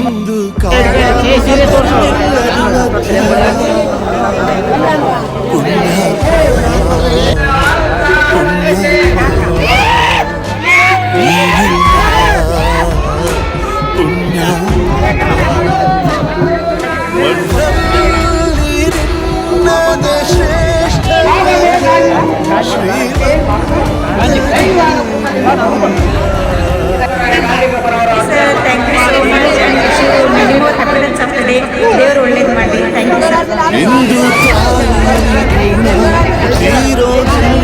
ಇಂದು ದೇವರು ಒಳ್ಳೇದು ಮಾಡಿ. Thank you sir.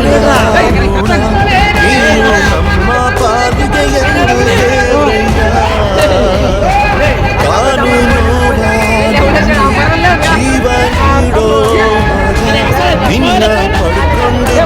ನಮ್ಮ ಪಾಲಿಗೆ ಜೀವ ನೀಡೋ ನಿನ್ನ ಪಡ್ಕೊಂಡೆ ಪುಣ್ಯ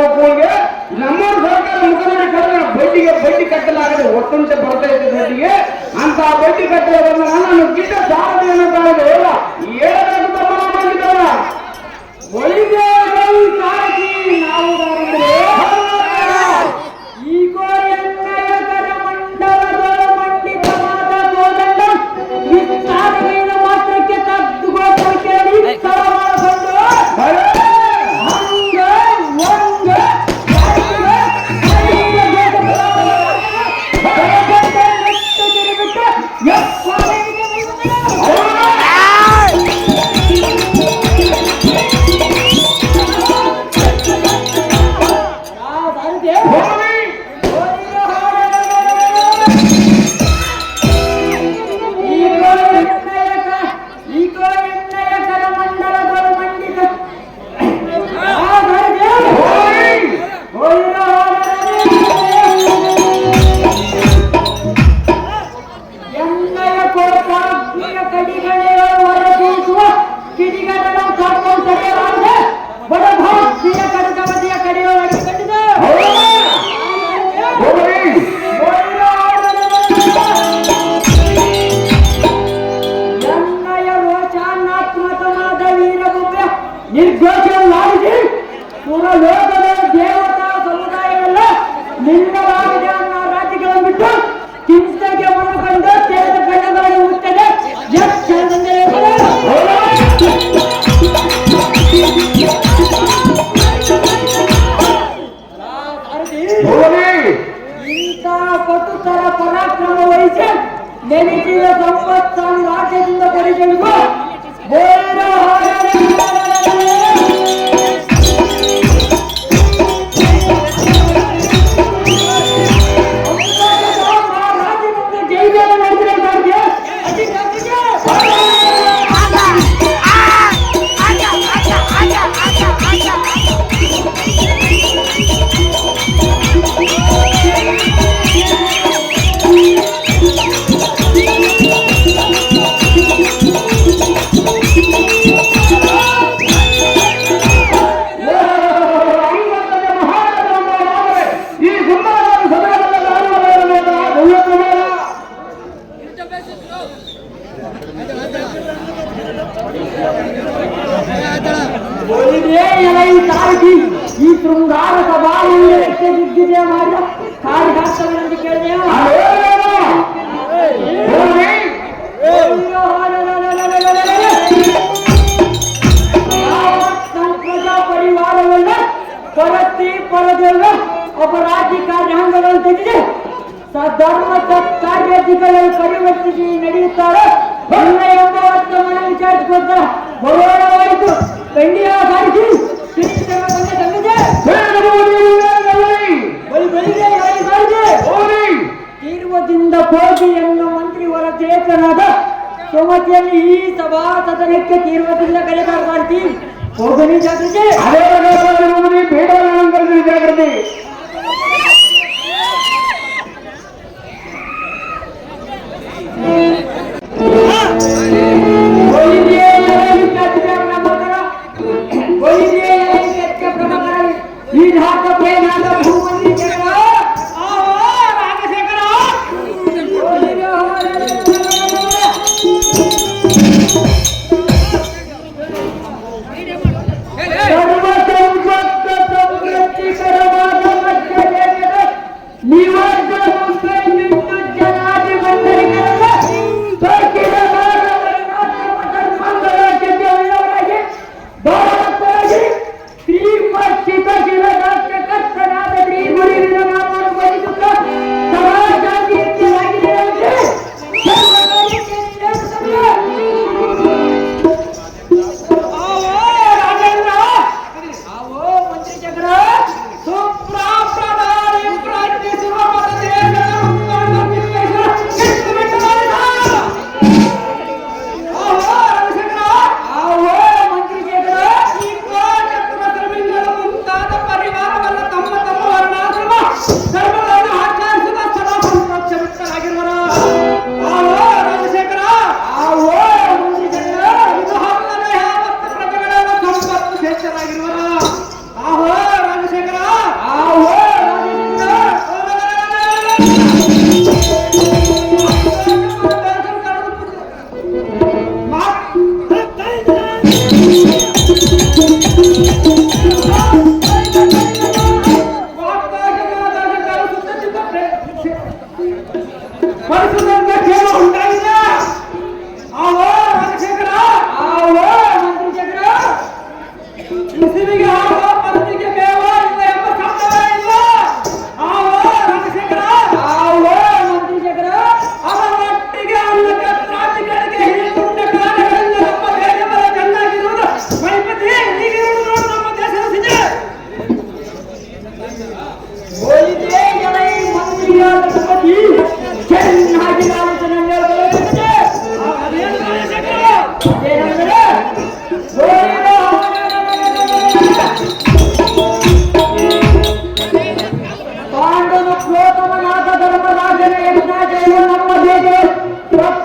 ಮಕ್ಕಳಿಗೆ ನಮ್ಮ ಸರ್ಕಾರ ಮುಖಂಡರ ಕಟ್ಟಡ ಬಡ್ಡಿ ಕಟ್ಟಲಾಗದೆ ಒತ್ತಂತೆ ಬರ್ತಾ ಇದ್ದ ದುಡ್ಡಿಗೆ ಅಂತ ಬಡ್ಡಿ ಕಟ್ಟಲು ನಾನು ಗಿಟ್ಟ ಸಾರಥಿಯನ್ನು ಕಾಣದೆ ಇಲ್ಲ ಹೇಳಬೇಕು ತಮ್ಮ ಮಾಡಿದವ ಒಳಿದೇವರಲ್ಲಿ ಸಾರಥಿ ನಾವು ಈಗೋ ಎನ್ನಯ ಕರಮಂಡಲದೊಳ ಮಂಡಿತವಾದ ಗೋದಂಡ ವಿಸ್ತಾರమైన ಮಾತ್ರಕ್ಕೆ ತದ್ದುಗೋತ್ರ ಕೇಳಿ ಸ್ಥಳ ಮಾಡಿಕೊಂಡು ನಿರ್ಘೋಷವಾಗಿ ಸುರಲೋಕದ ದೇವತಾ ಸಮುದಾಯವೆಲ್ಲ ನಿನ್ನವಾಗಿದೆ ಅನ್ನೋ ರಾಜ್ಯಗಳನ್ನು ಬಿಟ್ಟು ಕಿಂಸಗೆ ಮನಕೊಂಡು ತೆರೆದ ಕಣ್ಣಗಳನ್ನು ಮುಚ್ಚದೆ ಇಂಥ ಕಟುತರ ಪರಾಕ್ರಮ ವಹಿಸಿ ನೆನೆಸಿದ ಸಂಪತ್ತನ್ನು ರಾಜ್ಯದಿಂದ ಪರಿಗಣಿಸುವ ಈ ಶೃಂಗಾರ ಸಭಾವನ್ನು ದಿಗ್ವಿಜಯ ಮಾಡಿದ ಕಾರ್ಯಕರ್ತರನ್ನು ಕೇಳಿದೆವು. ಪ್ರಜಾ ಪರಿವಾರವನ್ನ ಪರತಿ ಪರದೆಲ್ಲ ಅಪರಾಧಿ ಕಾರ್ಯಾಂಗಗಳನ್ನು ತೆಗೆದು ಧರ್ಮ ಕಾರ್ಯಾಧಿಗಳನ್ನು ಪರಿವರ್ತಿಸಿ ನಡೆಯುತ್ತಾರೆ. ಎಂಬ ವರ್ತಮಾನ ವಿಚಾರಿಸಿಕೊಳ್ತಾರೆ. ಬರೋಣವಾಯಿತು ಖಂಡಿಯ ಸಾರಿಸಿ ತೀರ್ವದಿಂದ ಹೋಗಿ ಎನ್ನುವ ಮಂತ್ರಿವರ ಚೇತನಾದ ಸುಮತಿಯಲ್ಲಿ ಈ ಸಭಾ ಸದನಕ್ಕೆ ತೀರ್ವದಿಂದ ಕಳೆದಾಡ್ತಿ ಹೋಗನಿ ಜಾಗೃತಿ ಬೇಡ ಜಾಗೃತಿ ಶ್ರೀ ಚೆನ್ನಾಗಿ ಪಾಂಡವ ಪ್ರೋತಮನಾಥ ಧರ್ಮರಾಜನ ಯಜ್ಞಾಚರಣೆ ನಮ್ಮ ದೇಶ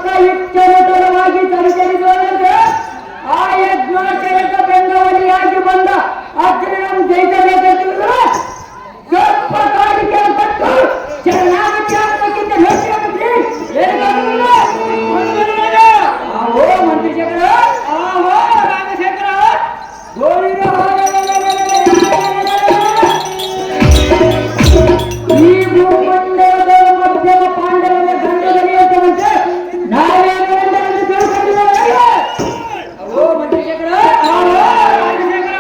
ಪ್ರಯುಕ್ತವಾಗಿ ಸಂಚರಿಸುವಂತೆ ಆ ಯಜ್ಞಾಚರಣೆ ಬೆಂಗಾವಲಿಯಾಗಿ ಬಂದ ಅಗ್ನಿಯನ್ನು ಜಯಿಸಬೇಕೆಂದರೆ ಸ್ವಲ್ಪ ಕಾಡಿಕೆ ಪಟ್ಟು ಚೆನ್ನಾಗಿ ಚಾಲಕ್ಕಿಂತ ಹೆಚ್ಚಾಗುತ್ತೆ ಆಹೋ ಮಂತ್ರಿಶೇಖರ ಆಹೋ ರಾಮಶೇಖರ ಈ ಭೂಮಂಡಲದ ಮಧ್ಯಮ ಪಾಂಡವನ ಗಂಡದಲ್ಲಿ ಅಂತಂತೆ ನಾವೇನೆಂದು ತಿಳ್ಕೊಂಡಿದ್ದೇವೆ. ಆಹೋ ಮಂತ್ರಿಶೇಖರ ಆಹೋ ರಾಮಶೇಖರ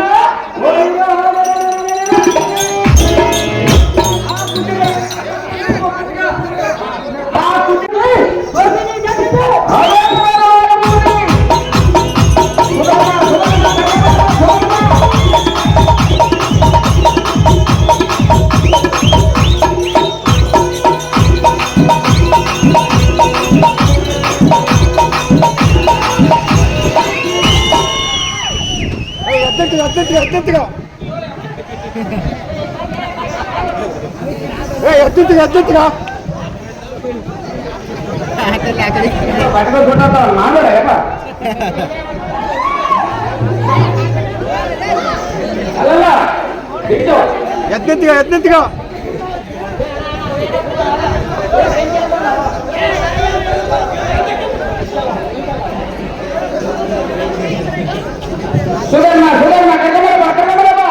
ಎತ್ತೆತ್ತಿಗ ಸುಧರ್ಮ ಕರ್ಕೊಂಬರಪ್ಪ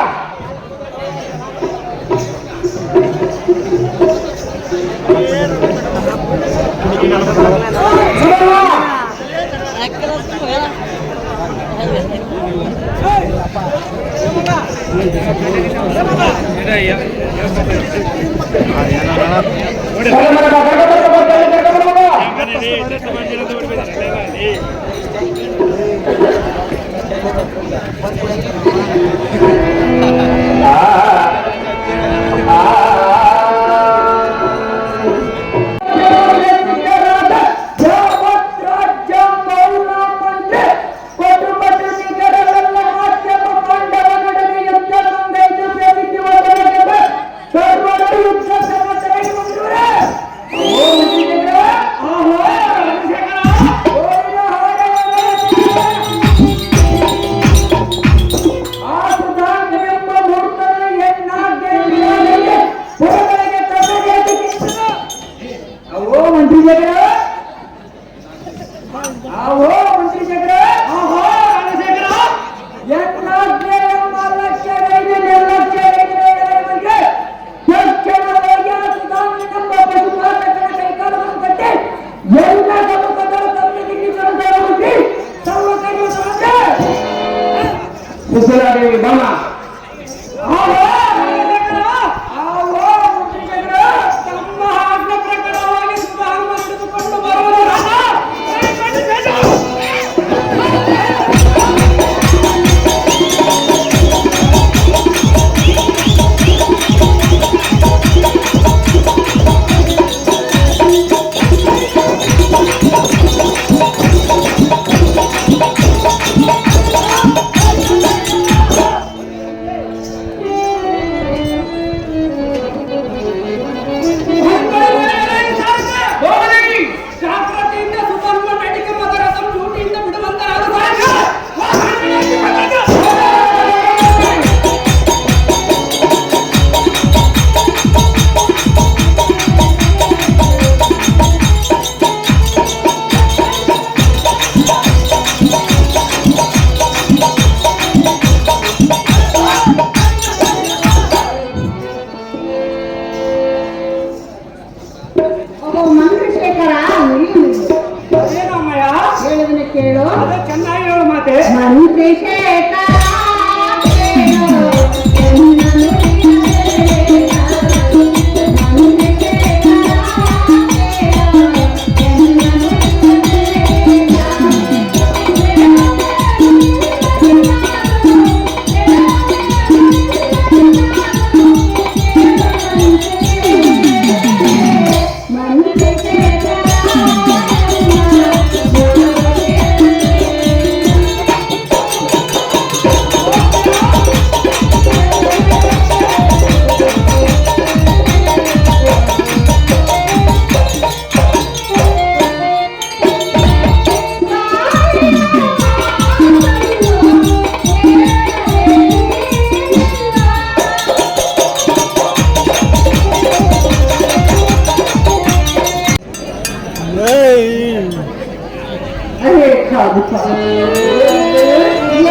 ಕೇಳು ಚೆನ್ನಾಗಿ ಹೇಳು ಮಾತೆ ಮಂತ್ರಿಶೇಖರ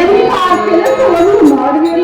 ಎಲ್ಲ ಕೆಲಸವನ್ನು ಮಾಡುವೆಲ್ಲ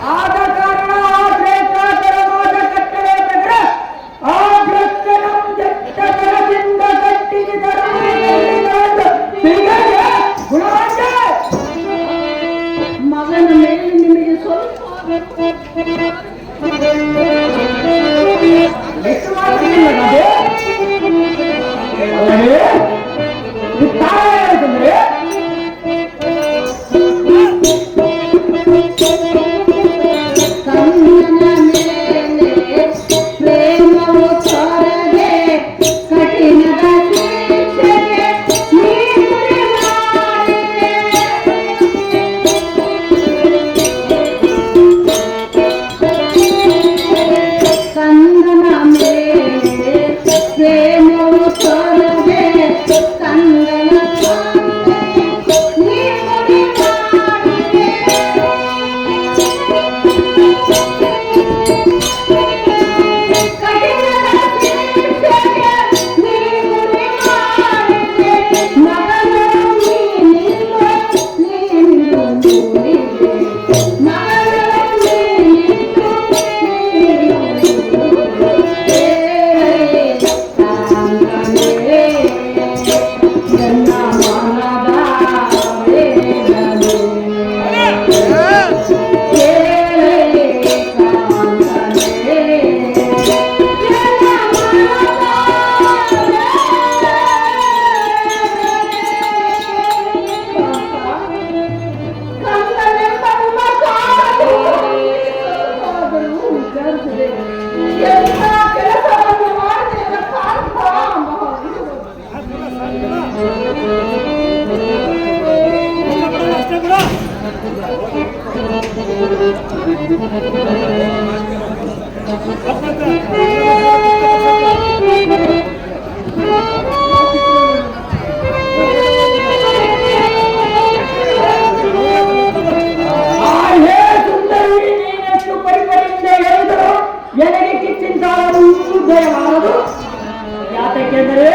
ಆದ ಕಾರಣ ಆ ಶ್ರೇಷ್ಠಾಚಾರವಾದ ಕಟ್ಟಳೆ ತೆಗೆದ ಆ ಭ್ರಷ್ಟನ ಜಟ್ಟದಿಂದ ಕಟ್ಟಿಸಿದ ಮಗನ ಮೇಲೆ ನಿಮಗೆ ಸ್ವಲ್ಪ ನನಗೆ ಕಿಚ್ಚಿನ ದಯಮಾರದು ಯಾತಕ್ಕೆಂದರೆ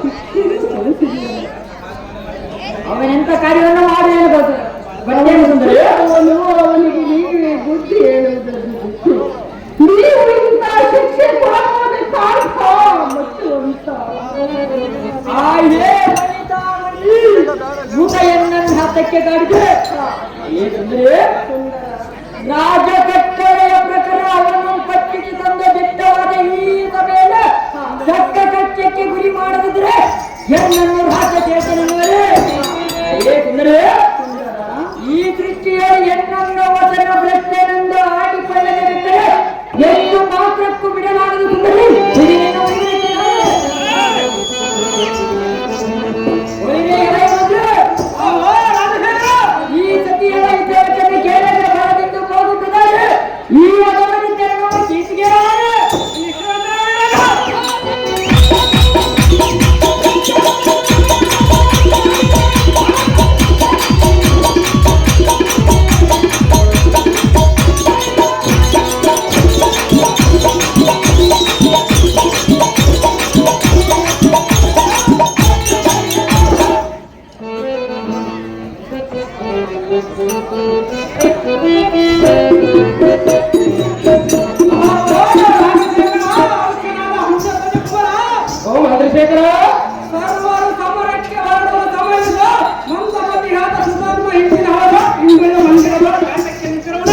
ಶಿಕ್ಷೆ ಕಲಿಸಿದೆಯಲ್ಲ. ಅವನೆಂತ ಕಾರ್ಯವನ್ನು ಮಾಡಿ ಬರ್ತೇನೆ ಸುಂದರಿ. ಅವನಿಗೆ ನೀವೇ ಬುದ್ಧಿ ಹೇಳುವುದನ್ನು ಬಿಟ್ಟು ನೀವು ಇಂಥ ಶಿಕ್ಷೆ ಕೊಡಬಹುದು ಸಾರ್ಥ ಮತ್ತು ಅಂತ ಊಟೆಯನ್ನು ಹತ್ತಕ್ಕೆ ಗಾಡಿದೆ ರಾಜ ಕಟ್ಟಳೆಯ ಪ್ರಕಾರ ಅವನನ್ನು ಕಟ್ಟಿಗೆ ತಂದು ದಿಟ್ಟವಾದ ಈ ಸಭೆಯಲ್ಲಿ ದಟ್ಟ ಕಚ್ಚಕ್ಕೆ ಗುರಿ ಮಾಡದಿದ್ರೆ ಹೆಣ್ಣನ್ನು ರಾಜ ಚೇತನವರೇ ಈ ದೃಷ್ಟಿಯಲ್ಲಿ ಹೆಣ್ಣನ್ನು ವಚನ ಭ್ರಷ್ಟನೆಂದು ಆಡಿಕೊಳ್ಳದೆ ಬಿಟ್ಟರೆ ಎಂದು ಮಾತ್ರಕ್ಕೂ ಬಿಡಲಾಗದು ಸುಂದರಿ. ಈ ಸತಿಯ ವಚನ ಕೇಳಿದ ಬರದಿಂದ ಹೋಗುತ್ತದೆ. ಈ ಅದರಿಂದ ಗೀತೆಗೆ ಚಂದ್ರಶೇಖರ ಸರ್ವರು ಸಮರಕ್ಕೆ ಹೊರಡುವ ಸಮಯದ ಮಂದಮತಿಯಾದ ಸುಧಾರ್ಮ ಹಿಂದಿನ ಇಂದಿನ ಮಂದಿರದ ಕಾಂಡಕ್ಕೆ ನಿಂತಿರೋಣ.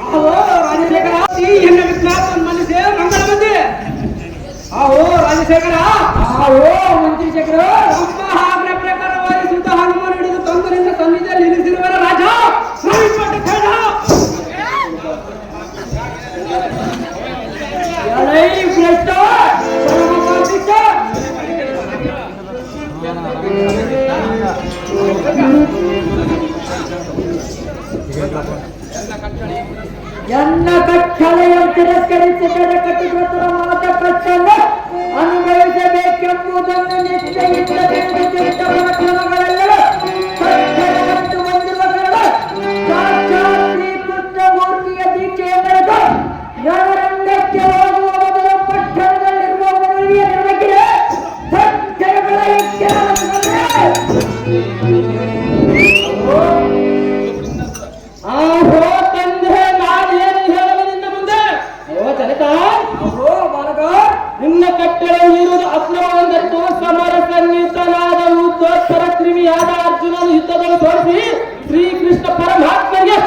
ಆಹೋ ರಾಜಶೇಖರ ಈ ಹೆಣ್ಣ ವಿಜ್ಞಾನ ಮನಸ್ಸೇ ಮಂಗಳ ಮಂದಿ. ಆಹೋ ರಾಜಶೇಖರ ಆಹೋ ಮಂತ್ರಿಶೇಖರ ನಮ್ಮ ಆಜ್ಞೆ ಪ್ರಕಾರವಾಗಿ ಸುತ ಹನುಮಾನ್ ಹಿಡಿದು ತಂದರಿಂದ ಸನ್ನಿಧಿಯಲ್ಲಿ ನಿಲ್ಲಿಸಿರುವ ರಾಜ ಎನ್ನ ಕಟ್ಟಳೆಯ ತಿರಸ್ಕರಿಸಿದ ಕಟ್ಟಿಕೃತರ ಮಾತ ಕಟ್ಟನ್ನು ಅನುಭವಿಸಬೇಕೆಂಬುದನ್ನು ನಿಶ್ಚಯಿಂದ ಕ್ರಮಗಳೆಲ್ಲ ಮತ್ತು ಬಂದಿರುವ ಸಾಕ್ಷಾತ್ ಶ್ರೀಕೃಷ್ಣಮೂರ್ತಿಯ ದೀಕ್ಷೆಯ ಬರೆದು ನಗರಂಗಕ್ಕೆ ಹೋಗುವ ಮೊದಲು ಪಟ್ಟಣದಲ್ಲಿರುವ ಮನವಿಯ ನಿರ್ವಹಿಸಿದ ಸತ್ಯಗಳ ಆಹೋ ತಂದೆ ನಾನೇನು ಹೇಳಲು ನಿನ್ನ ಮುಂದೆ. ಓ ಜನಕ ಅಹೋ ಬಾಲಕ ನಿನ್ನ ಕಟ್ಟಳೆ ಮೀರುವುದು ಅಕ್ರಮವೆಂದಟ್ಟು ಸಮರ ಸನ್ನಿಹಿತನಾದ ಉದ್ದೋತ್ತರ ಕ್ರಿಮಿಯಾದ ಅರ್ಜುನನು ಯುದ್ಧದಲ್ಲಿ ತೋರಿಸಿ ಶ್ರೀಕೃಷ್ಣ ಪರಮಾತ್ಮನಿಗೆ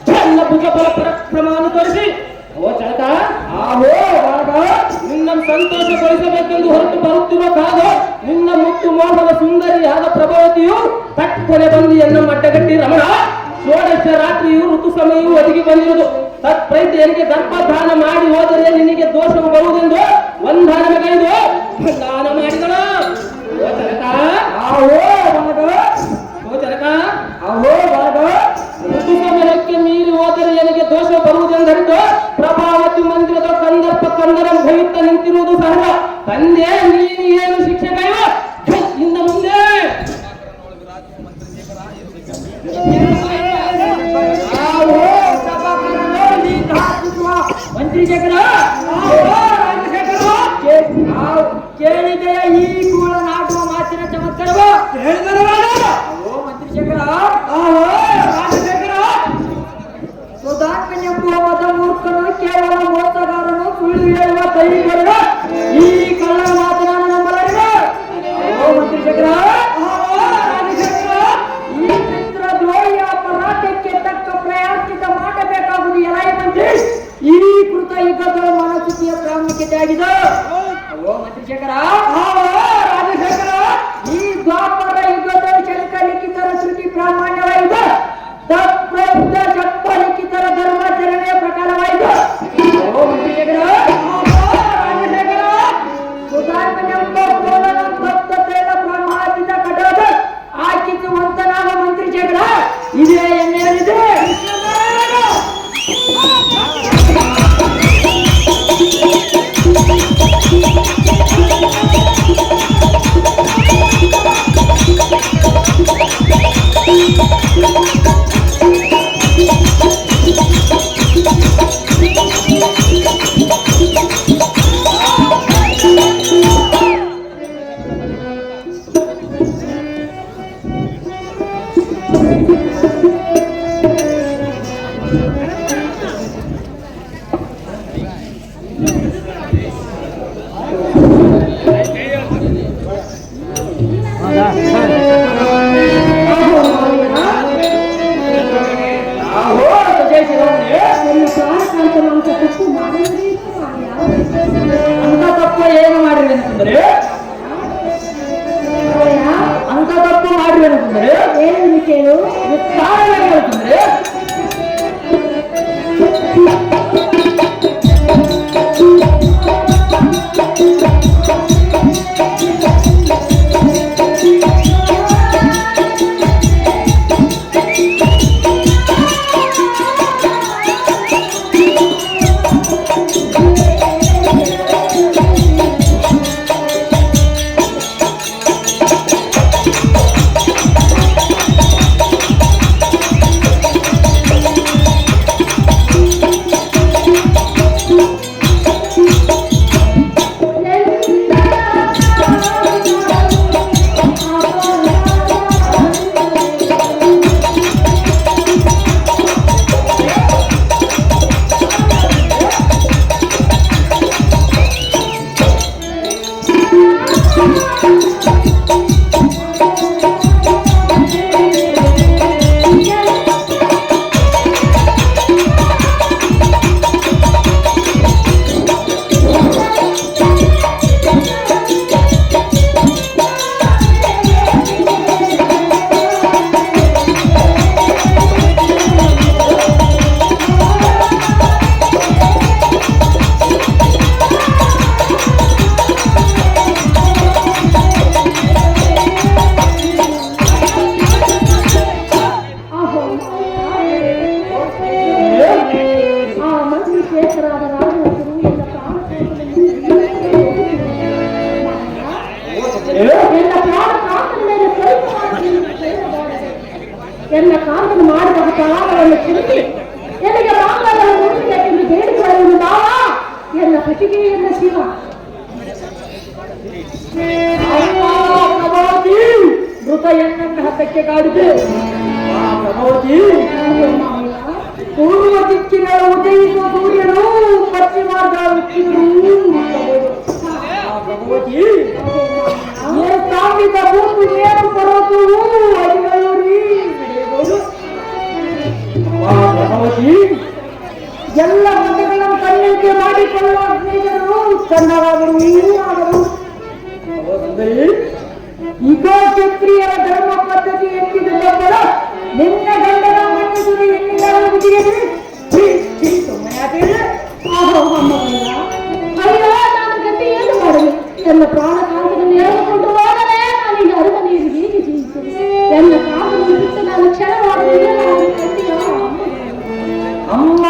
ಚನ್ನ ಭುಜ ಬಲ ಪರಾಕ್ರಮವನ್ನು ತೋರಿಸಿ. ಓ ಜನಕ ಆಹೋ ಬಾಲಕ ನಿನ್ನ ಸಂತೋಷಗೊಳಿಸಬೇಕೆಂದು ಹೊರಟು ಬರುತ್ತಿರುವ ಕಾಲ ನಿನ್ನ ಮುತ್ತು ಮೋಹದ ಸುಂದರಿಯಾದ ಪ್ರಭಾವತಿಯು ತಕ್ಕನೆ ಬಂದು ಎನ್ನ ಮಟ್ಟಗಟ್ಟಿ ರಮಣ ಷೋಡಶ ರಾತ್ರಿಯು ಋತು ಸಮಯವು ಒದಗಿ ಬಂದಿರುವುದು. ತತ್ಪ್ರೈತಿಯರಿಗೆ ಗರ್ಭದಾನ ಮಾಡಿ ಹೋದರೆ ನಿನಗೆ ದೋಷವು ಬರುವುದೆಂದು ಒಂದಾನಗೈದು ದಾನ ಮಾಡಿದಳು. ಓ ಜನಕ ಆಹೋ ಬಾಲಕ ಓ ಜನಕ ಆಹೋ ಬಾಲಕ ಋತು ಸಮಯಕ್ಕೆ ಮೀರಿ ಹೋದರೆ ನನಗೆ ದೋಷ ಬರುವುದೆಂದರಿತು ಪ್ರಭಾವತಿ ಮಂದಿರದ ಕಂದರ ಭಯುತ್ತ ನಿಂತಿರುವುದು ಸಹಜ. ತಂದೆ ನೀನು ಏನು ಶಿಕ್ಷೆ ಕೈವ ಇನ್ನು ಮುಂದೆ ಮಂತ್ರಿಶೇಖರ ಕೇಳಿದೆಯ ಈ ಕೂಳ ನಾಟುವ ಮಾತಿನ ಚಮತ್ಕಾರವ ಹೇಳಿದರ ಮಂತ್ರಿಶೇಖರ ರಾಜಶೇಖರ ಸುಧಾಕನೆಂಬುವ ಮದ ಮೂರ್ಖನು ಕೇವಲ ಮೋಸಗಾರನು ಸುಳ್ಳು ಹೇಳುವ ಕೈಗಳು ಈ ಕಳ್ಳ ಮಾತನಾಡು ನಂಬಲಾರಿವ. ಮಂತ್ರಿಶೇಖರ ಈ ಚಿತ್ರ ದ್ರೋಹಿಯ ಅಪರಾಧಕ್ಕೆ ತಕ್ಕ ಪ್ರಯಾಸಿತ ಮಾಡಬೇಕಾಗುವುದು ಎಲ್ಲ ಮಂತ್ರಿ. ಈ ಕೃತ ಯುಗದ ಮನಸ್ಥಿತಿಯ ಪ್ರಾಮುಖ್ಯತೆ ಆಗಿದೆ. ಓ ಮಂತ್ರಿಶೇಖರ ರಾಜಶೇಖರ ಈ ದ್ವಾಪರ ಯುಗದ ಶಂಕ ಲಿಖಿತರ ಶ್ರುತಿ ಪ್ರಾಮಾಣ್ಯವಾಗಿದೆ. ತತ್ಪ್ರಯುಕ್ತ ಶಕ್ತ ಲಿಖಿತರ ಧರ್ಮಾಚರಣೆಯ ಪ್ರಕಾರವಾಗಿದೆ. ಓ ಮಂತ್ರಿಶೇಖರ ರಾಜಶೇಖರ ಸುಧಾರ್ಮನೆಂಬ ಕೋಲನ ಭಕ್ತತೆಯ ಪ್ರಮಾದಿತ ಕಟಾದ ಆಕಿಸುವಂತನಾದ ಮಂತ್ರಿಶೇಖರ ಇದೇ ಎನ್ನೆಯಲ್ಲಿದೆ. ಸತ್ಯಶಿರೋಮಣಿ ನನ್ನ ಪ್ರಾಣಕಾಂತ ಅಂತ ತಪ್ಪು ಮಾಡಿದ್ರೆ ಅಂತ ತಪ್ಪು ಏನು ಮಾಡಿರಿ ಅಂತಂದ್ರೆ ಅಂತ ತಪ್ಪು ಮಾಡಿರಿ ಅಂತಂದ್ರೆ ಏನು ಕೇಳು ಕಾರಣ ಏನು ಅಂತಂದ್ರೆ ಎಲ್ಲ ಕಾಂತನ ಮಾಡಿದ ಕಲಾಪವನ್ನು ತಿಳಿಸಿ ಎಲ್ಲಿಗೆ ಮಾಂಗಲ್ಯ ಮುಗಿಸಬೇಕೆಂದು ಬೇಡಿಕೊಳ್ಳುವುದು ಮಾವ ಎಲ್ಲ ಕಟ್ಟಿಗೆಯನ್ನ ಶಿವ ಪ್ರಭಾವತಿ ಮೃತ ಎಣ್ಣೆಂದು ಹತ್ತಕ್ಕೆ ಕಾಡಿದೆ ಪ್ರಭಾವತಿ ಪೂರ್ವ ದಿಕ್ಕಿನ ಉದಯಿಸುವ ಸೂರ್ಯನು ಪಶ್ಚಿಮಾರ್ಧ ಉಚ್ಚಿದರು ಪ್ರಭಾವತಿ ಸ್ಥಾಪಿತ ಭೂಮಿ ಏನು ಪರ್ವತವು ಅಡಿಗಳೂರಿ ನಡೆಯಬಹುದು ಪ್ರಭಾವತಿ ಎಲ್ಲ ಮತಗಳನ್ನು ಕಣ್ಣಿಗೆ ಮಾಡಿಕೊಳ್ಳುವ ಸ್ನೇಹಿತರು ಚಂದವಾದರು ಆದರು ಈಗ ಕ್ಷತ್ರಿಯರ ಧರ್ಮ ಪದ್ಧತಿ ಎತ್ತಿದ್ದಬ್ಬರ ನಿನ್ನ ಗಂಡನ ಮಣ್ಣಿಸುವುದು ಎನ್ನಿಲ್ಲರೂ ಬಿಟ್ಟಿದೆ ಆಹೋ ಅಮ್ಮಗಲ್ಲ ಅಯ್ಯೋ ನಾನು ಗತಿ ಏನು ಮಾಡಲಿ ಎಲ್ಲ ಪ್ರಾಣ ಕಾಂತವನ್ನು ಹೇಳಿಕೊಂಡು ಹೋಗಲೇ ನಾನೀಗ ಅರಮನೆಯಲ್ಲಿ ಹೀಗೆ ಜೀವಿಸಿದೆ ಎಲ್ಲ ಕಾಂತವನ್ನು ಬಿಟ್ಟು ನಾನು ಕ್ಷಣವಾಗುವುದಿಲ್ಲ ನಾನು ಕಟ್ಟಿಯ ಅಮ್ಮ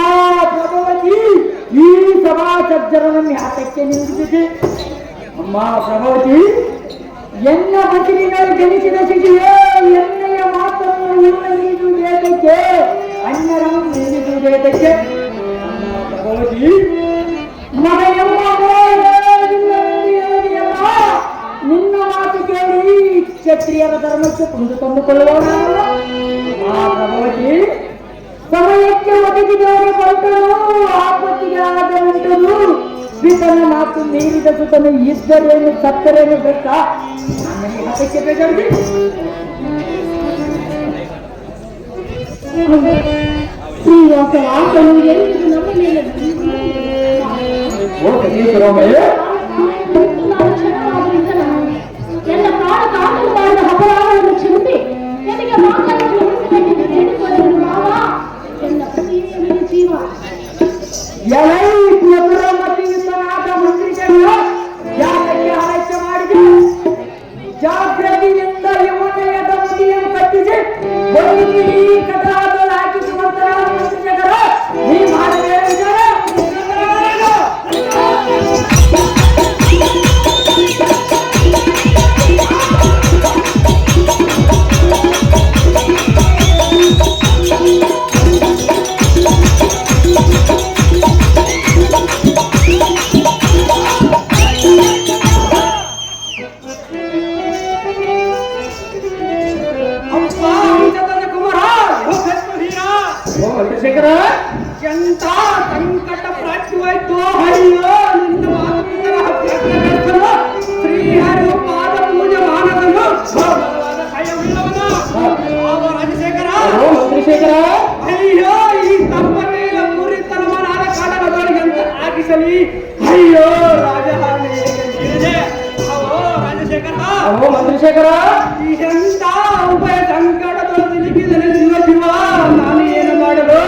ಪ್ರಭಾವತಿ ಈ ಸಭಾ ಸಜ್ಜರನನ್ನು ಯಾತಕ್ಕೆ ನಿಂದಿಸಿದೆ ಅಮ್ಮ ಪ್ರಭಾವತಿ ಎನ್ನ ಬಸಿರಿನಲ್ಲಿ ಜನಿಸಿದ ಶಿಶುವೇ ಎಣ್ಣೆಯ ಮಾತನ್ನು ಇಲ್ಲ ನೀಡುವುದೇತಕ್ಕೆ ಅಣ್ಣರನ್ನು ನೀಡುವುದೇತಕ್ಕೆ ಅಮ್ಮ ಪ್ರಭಾವತಿ ಮಗನೆಂಬ ನಿನ್ನ ಮಾತು ಕೇಳಿ ಕ್ಷತ್ರಿಯರ ಧರ್ಮಕ್ಕೆ ಕುಂದು ತಂದುಕೊಳ್ಳೋಣ ಆ ಪ್ರಭಾವತಿ ಸಮಯಕ್ಕೆ ಒದಗಿದವರ ಬಂಟನು ಆಪತ್ತಿಗೆ ಆದ ಉಂಟನು ಬಿತನ ಮಾತು ಮೀರಿದ ಸುತನು ಇದ್ದರೇನು ಸತ್ತರೇನು ಬೇಕಾ ನನಗೆ ಹತಕ್ಕೆ ಬೇಕಾಗಿ ಶ್ರೀವಾಸ ಆತನು ಎಂದಿಗೂ ನಮ್ಮ ಮೇಲೆ ಎಲ್ಲ ಪ್ರಾಣ ಕಾಂತನು ಮಾಡಿದ ಅಪರಾಧವನ್ನು ಕ್ಷಮಿಸಿ ನನಗೆ ಮಾಂಗಲ್ಯವನ್ನು ಉಳಿಸಬೇಕೆಂದು ಬೇಡಿಕೊಳ್ಳುವುದು ಮಾವ ಎಲ್ಲ ಪ್ರತಿಯೊಂದು ಜೀವ ಎಲೈ ಮತಿಯುತನಾದ ಮಂತ್ರಿಗಳು ಯಾತಕ್ಕೆ ಆಲಸ್ಯ ಮಾಡಿದೆ ಜಾಗೃತಿಯಿಂದ ಯಮುನೆಯ ದಂತಿಯನ್ನು ಕಟ್ಟಿಸಿ ಒಂದು ಕಟಾದ ಹಾಕಿಸುವಂತರಾದ ಮಂತ್ರಿಗಳು ನೀ ಮಾಡಬೇಕಿದ್ದಾರೆ ಚಂದ್ರಶೇಖರ ಎಂತ ಸಂಕಟ ಪ್ರಾಪ್ತಿವಾಯ್ತು ಅಯ್ಯೋ ನಿನ್ನ ಮಾತುಕರ ಹತ್ತಿರ ಶ್ರೀಹರಿ ಪಾದ ಪೂಜೆ ಮಾನದನು ಭಯವಿಲ್ಲವನು ರಾಜಶೇಖರ ಚಂದ್ರಶೇಖರ ಅಯ್ಯೋ ಈ ತಪ್ಪ ಮಂತ್ರಶೇಖರ ಎಂತ ಉಭಯ ಸಂಕಟದಲ್ಲಿ ಸಿಲುಕಿದರೆ ಶಿವ ಶಿವ ನಾನು ಏನು ಮಾಡಲು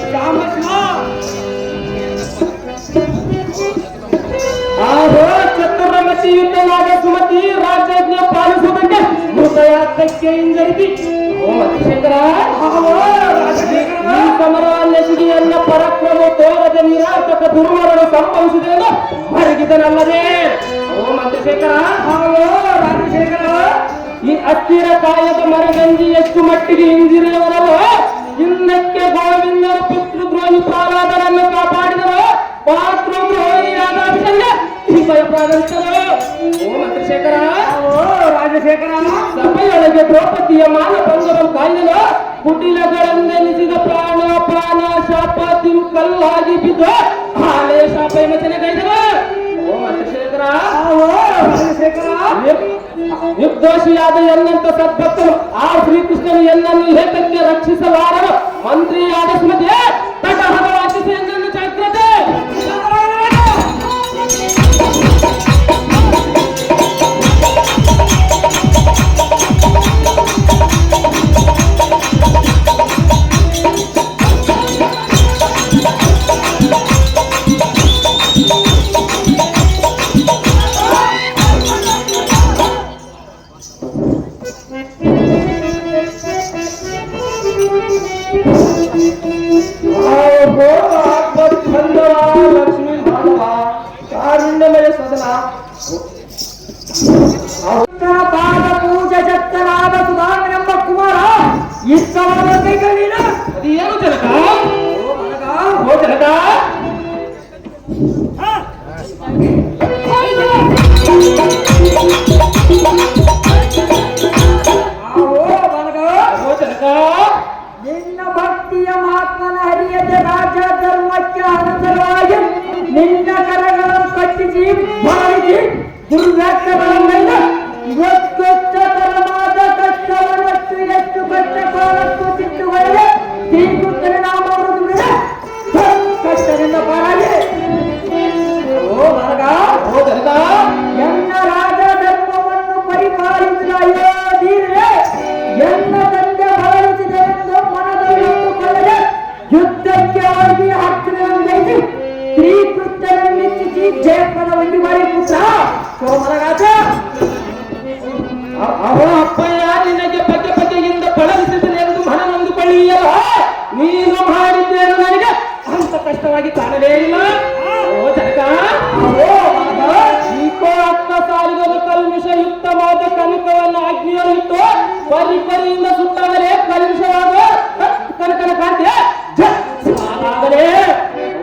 ಶ್ಯಾಮ ಶಿವ ಆಹೋ ಚತುರ್ಮತಿ ಯುದ್ಧವಾದ ಸುಮತಿ ರಾಜ್ಯಜ್ಞ ಪಾಲಿಸುವುದಕ್ಕೆ ಮೃತಯಾತಕ್ಕೆ ಹಿಂಜರಿತಿ ಓ ಮಂತ್ರಶೇಖರ ಈ ಸಮರ ನೆಸಿಗೆಯನ್ನ ಪರಾಕ್ರಮ ತೋರದ ನಿರಾತಕ ದುರ್ಮರಣ ಸಂಭವಿಸಿದೆ ಎಂದು ಮರಗಿದನಲ್ಲದೆ ಓ ಮಂತ್ರಶೇಖರ ರಾಜಶೇಖರ ಈ ಅಸ್ಥಿರ ಕಾಯದ ಮರಗಂಜಿ ಎಷ್ಟು ಮಟ್ಟಿಗೆ ಹಿಂದಿರುವರಲ್ಲ ಇನ್ನಕ್ಕೆ ಗೋವಿಂದರ ಪಿತೃದ್ರೋಹಿ ಪ್ರಹ್ಲಾದನನ್ನು ಕಾಪಾಡಿದರು ಪಾತೃದ್ರೋಹಿಯಾದ ಅಭಿಷೇಕ ಈ ಭಯಪಾದಂತರು ಓ ಮಂತ್ರಶೇಖರ ರಾಜಶೇಖರ ಸಭೆಯೊಳಗೆ ದ್ರೌಪದಿಯ ಮಾನಭಂಗವನ್ನು ಕಾಯ್ದನು ಕುಟಿಲಗಳೆಂದೆನಿಸಿದ ಪ್ರಾಣ ಪಾನ ಶಾಪ ಕಲ್ಲಾಗಿ ಬಿದ್ದು ಹಾಳೆ ಶಾಪ ಎನ್ನತನೆ ಕೈದರು ಓ ಮಂತ್ರಶೇಖರ ನಿರ್ದೋಷಿಯಾದ ಎನ್ನಂತ ಸದ್ಭಕ್ತನು ಆ ಶ್ರೀಕೃಷ್ಣನು ಎನ್ನನ್ನು ಹೇತಕ್ಕೆ ರಕ್ಷಿಸಲಾರನು ಮಂತ್ರಿಯಾದ ಸ್ಮೃತಿ ತಟಹದ ವಾಚಿಸಿ ಎಂದನ್ನು ಜಾಗ್ರತೆ ಲಕ್ಷ್ಮೀ ಮಾಧವ ಕಾರುಣ್ಯಮಯ ಸದನ ಪಾದ ಪೂಜೆ ಜತ್ತನಾದ ಸುಧಾಮನೆಂಬ ಕುಮಾರ ಇಷ್ಟವಾದ ಕೈಗಳಿನ ಅದೇನು ಜನಕ ಓ ಜನಕ ನಿನ್ನ ಭಕ್ತಿಯ ಮಹಾತ್ಮನ ಹರಿಯದ ರಾಜ ಧರ್ಮಕ್ಕೆ ಅನುಸರವಾಗಿ ನಿನ್ನ ಕರಗಳನ್ನು ಕಟ್ಟಿಸಿ ಮಾಡಿಸಿ ದುರ್ವ್ಯಾಖ್ಯಗಳಿಂದ ಇವತ್ತರವಾದ ಕಷ್ಟವನ್ನಷ್ಟು ಎಷ್ಟು ಕಷ್ಟ ಕಾಲಕ್ಕೂ ಸಿಟ್ಟುಗಳಿಗೆ ಶ್ರೀಕೃಷ್ಣನ ನಾಮ ಕಷ್ಟದಿಂದ ಪಾರಾಗಿ ಓ ಮರಗ ಓ ದರ್ಗ ಎನ್ನ ರಾಜ ಧರ್ಮವನ್ನು ಪರಿಪಾಲಿಸಿದ ಅಯೋಧೀರೆ ಎನ್ನ ತಂದೆ ಭಾವಿಸಿದೆಂದು ಮನದಲ್ಲಿಟ್ಟುಕೊಳ್ಳದೆ ಯುದ್ಧಕ್ಕೆ ಹೋಗಿ ಹತ್ತಿರವನ್ನೈಸಿ ಶ್ರೀಕೃಷ್ಣನ ಮೆಚ್ಚಿಸಿ ಜಯಪದ ಒಂದಿ ಮಾಡಿ ಪುತ್ರ ಸೋಮರಗಾಚ ಅವ ಅಪ್ಪಯ್ಯ ನಿನಗೆ ಬಗೆ ಬಗೆಯಿಂದ ಬಳಲಿಸಿದನು ಎಂದು ಮನನೊಂದುಕೊಳ್ಳಿಯಲ್ಲ ನೀನು ಮಾಡಿದ್ದೇನು ನನಗೆ ಅಂತ ಕಷ್ಟವಾಗಿ ಕಾಣಲೇ ಇಲ್ಲ ಓ ಜನಕ ಈಕೋ ಅಕ್ಕ ಸಾಲಿಗರು ಕಲ್ಮಿಷಯುಕ್ತವಾದ ಕನಕವನ್ನು ಅಗ್ನಿಯಲ್ಲಿಟ್ಟು ಪರಿಪರಿಯಿಂದ ಸುತ್ತಾಗಲೇ ಕಲ್ಮಿಷವಾದ ಕನಕನ ಕಾಂತಿ ಹಾಗಾಗಲೇ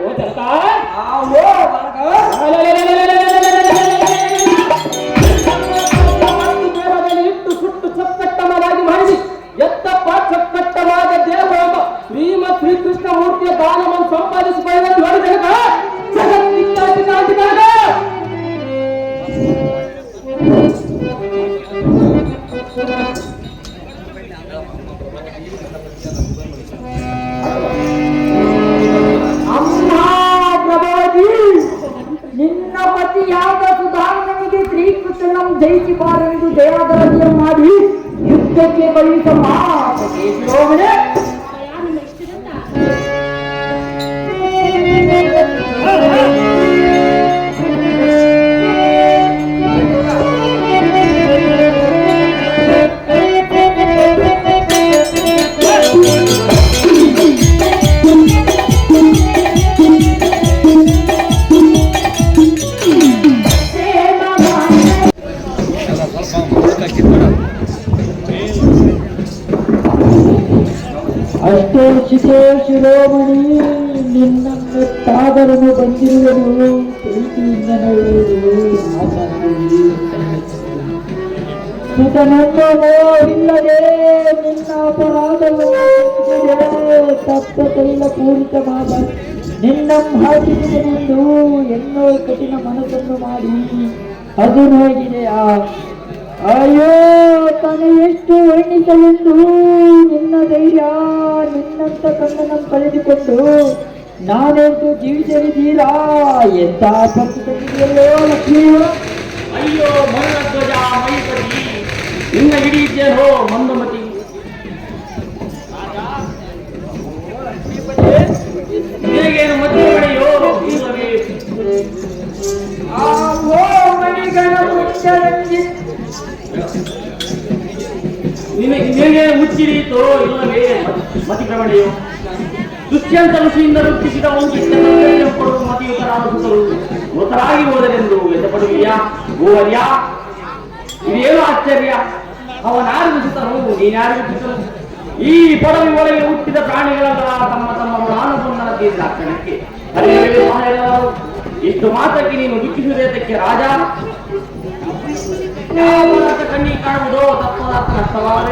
ಓ ಜನಕ ದೇಹದಲ್ಲಿ ಇಟ್ಟು ಸುಟ್ಟು ಚಪ್ಪಟ್ಟಮನಾಗಿ ಮಾಡಿಸಿ ಎತ್ತಪ್ಪ ಚಪ್ಪಟ್ಟವಾದ ದೇವರೊಬ್ಬ ಶ್ರೀಮತ್ ಶ್ರೀಕೃಷ್ಣ ಮೂರ್ತಿಯ ದಾನವನ್ನು ಸಂಪಾದಿಸಿಕೊಳ್ಳಲು ನೋಡಿದಾಗ ಜಗತ್ತಿಕ್ಕಾಗಿ ಕಾಂತಿದಾಗ ನಿನ್ನ ಪತಿಯಾದ ಸುಧಾಮನಿಗೆ ಶ್ರೀಕೃಷ್ಣನ ಜಯಿಸಿ ಬಾರೆಂದು ದೇವದರದಿಯ ಮಾಡಿ ಯುದ್ಧಕ್ಕೆ ಕಳುಹಿಸಮ್ಮ ಶಿರೋಮಣಿ ಅಷ್ಟೋಚಿತೋ ಶಿರೋಮಣಿ ನಿನ್ನನ್ನು ತಾದರನು ಬಂದಿರುವನು ಪ್ರೀತಿಯಿಂದ ನೋಡುವುದು ಸುತನನ್ನು ನೋಡಿಲ್ಲದೆ ನಿನ್ನ ಅಪರಾಧವನ್ನು ತಪ್ಪ ತೈಲ ಪೂರಿತವಾದ ನಿನ್ನ ಹಾಕಿದೆನೆಂದು ಎನ್ನೋ ಕಠಿಣ ಮನಸ್ಸನ್ನು ಮಾಡಿ ಅದು ನೋಗಿದೆಯಾ ಅಯ್ಯೋ ತಾನು ಎಷ್ಟು ವರ್ಣಿಸಲೆಂದು ನಿನ್ನ ಧೈರ್ಯ ನಿನ್ನಂತ ಕಣ್ಣನ್ನು ಕಳೆದುಕೊಂಡು ನಾನೆಂದು ಜೀವಿಸಲಿದ್ದೀರಾ ಎಂತ ಪಕ್ಷ ತಂದಿದೆಯಲ್ಲೋ ಲಕ್ಷ್ಮೀ ಅಯ್ಯೋ ಮೌನಧ್ವಜ ಮೈಪತಿ ನಿನ್ನ ಹಿಡಿಯಿದ್ದೇನೋ ಮಂದಮತಿ. ನಿನಗೇನು ಮದುವೆ ಬಳೆಯೋ ಇಲ್ಲವೇ? ನಿನಗೆ ಮುಚ್ಚಿರಿಯಿತೋ ಇಲ್ಲವೇ ಮತಿ ಪ್ರವಣೆಯೋ? ದುಷ್ಯಂತ ಋಷಿಯಿಂದ ರೂಪಿಸಿದ ಒಂದು ಕೊಡುವ ಮತಿಯುತರಾದ ಸುತರು ಮೃತರಾಗಿ ಹೋದರೆಂದು ಎದ್ದಪಡುವಿಯಾ ಗೋವರ್ಯ? ಇದೇನು ಆಶ್ಚರ್ಯ! ಅವನಾರಿದ ಸುತರು ನೀನ್ಯಾರಿಗೂ ಸುತರು? ಈ ಪಡವಿ ಒಳಗೆ ಹುಟ್ಟಿದ ಪ್ರಾಣಿಗಳೆಲ್ಲ ತಮ್ಮ ತಮ್ಮ ಪ್ರಾಣಬಂಧನದಿಂದ ಕ್ಷಣಕ್ಕೆ ಅದೇ ಇಷ್ಟು ಮಾತ್ರಕ್ಕೆ ನೀನು ದುಃಖಿಸುವುದಕ್ಕೆ ರಾಜ? ಕಣ್ಣಿ ಕಾಣುವುದೋ ತತ್ವದಾರ್ಥ ನಷ್ಟವಾದ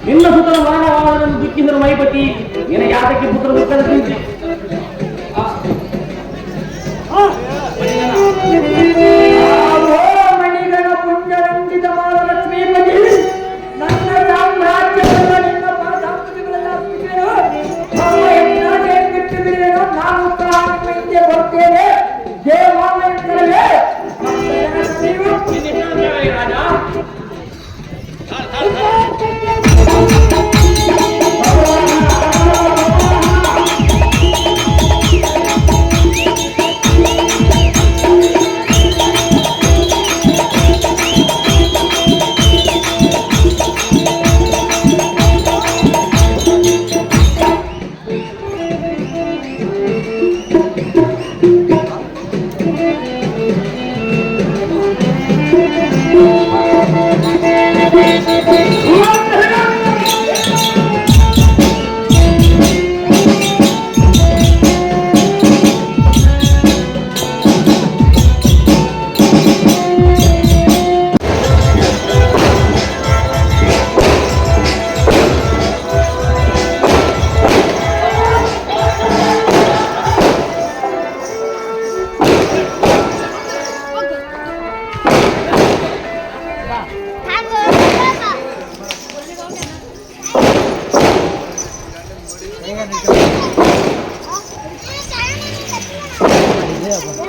ನಿನ್ನ ಸುತರು ಮರಣವಾದನ್ನು ದುಃಖಿಸಲು ಮೈಪತಿ ನಿನಗೆ ಯಾತಕ್ಕೆ ಪುತ್ರ ದುಃಖದ ಚಿಂತೆ? ಮಣಿಗಣ ಪುಣ್ಯರಂಜಿತ ಮಹಾಲಕ್ಷ್ಮೀಪತಿ ನನ್ನ ಸಾಮ್ರಾಜ್ಯವನ್ನು ನಿನ್ನ ಸಂಸ್ಕೃತಿಗಳೆಲ್ಲ ಬಿಟ್ಟು ಬಿಡೇನೋ ನಾನು ಉತ್ತರಾಂಗಕ್ಕೆ ಬರ್ತೇನೆ. ದೇವಾಲಯಗಳೇ ರಾಜ Yeah,